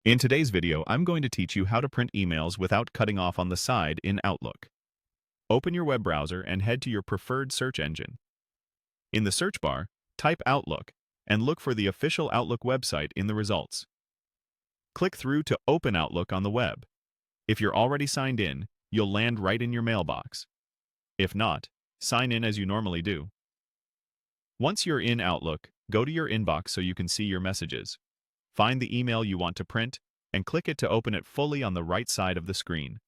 In today's video, I'm going to teach you how to print emails without cutting off on the side in Outlook. Open your web browser and head to your preferred search engine. In the search bar, type Outlook and look for the official Outlook website in the results. Click through to Open Outlook on the web. If you're already signed in, you'll land right in your mailbox. If not, sign in as you normally do. Once you're in Outlook, go to your inbox so you can see your messages. Find the email you want to print and click it to open it fully on the right side of the screen.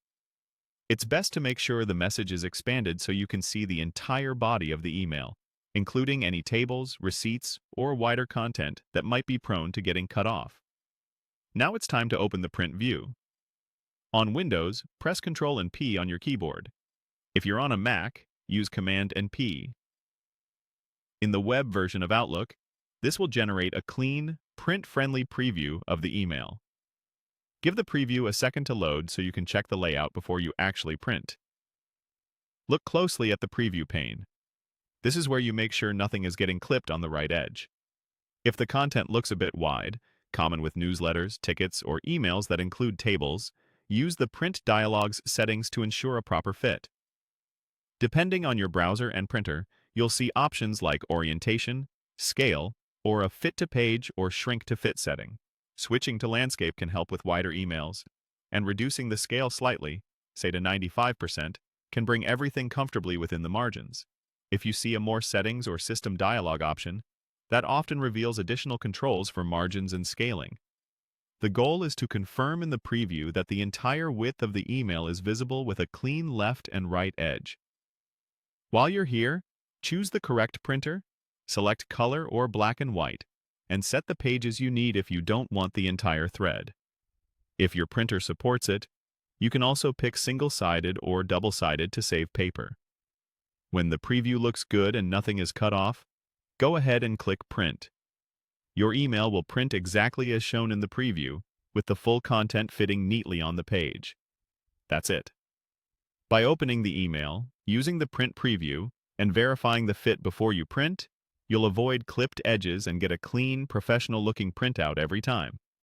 It's best to make sure the message is expanded so you can see the entire body of the email, including any tables, receipts, or wider content that might be prone to getting cut off. Now it's time to open the print view. On Windows, press Ctrl and P on your keyboard. If you're on a Mac, use Command and P. In the web version of Outlook, this will generate a clean, print-friendly preview of the email. Give the preview a second to load so you can check the layout before you actually print. Look closely at the preview pane. This is where you make sure nothing is getting clipped on the right edge. If the content looks a bit wide, common with newsletters, tickets, or emails that include tables, use the Print Dialogues settings to ensure a proper fit. Depending on your browser and printer, you'll see options like orientation, scale, or a fit-to-page or shrink-to-fit setting. Switching to landscape can help with wider emails, and reducing the scale slightly, say to 95%, can bring everything comfortably within the margins. If you see a More Settings or System Dialog option, that often reveals additional controls for margins and scaling. The goal is to confirm in the preview that the entire width of the email is visible with a clean left and right edge. While you're here, choose the correct printer, select color or black and white, and set the pages you need if you don't want the entire thread. If your printer supports it, you can also pick single-sided or double-sided to save paper. When the preview looks good and nothing is cut off, go ahead and click Print. Your email will print exactly as shown in the preview, with the full content fitting neatly on the page. That's it. By opening the email, using the print preview, and verifying the fit before you print, you'll avoid clipped edges and get a clean, professional-looking printout every time.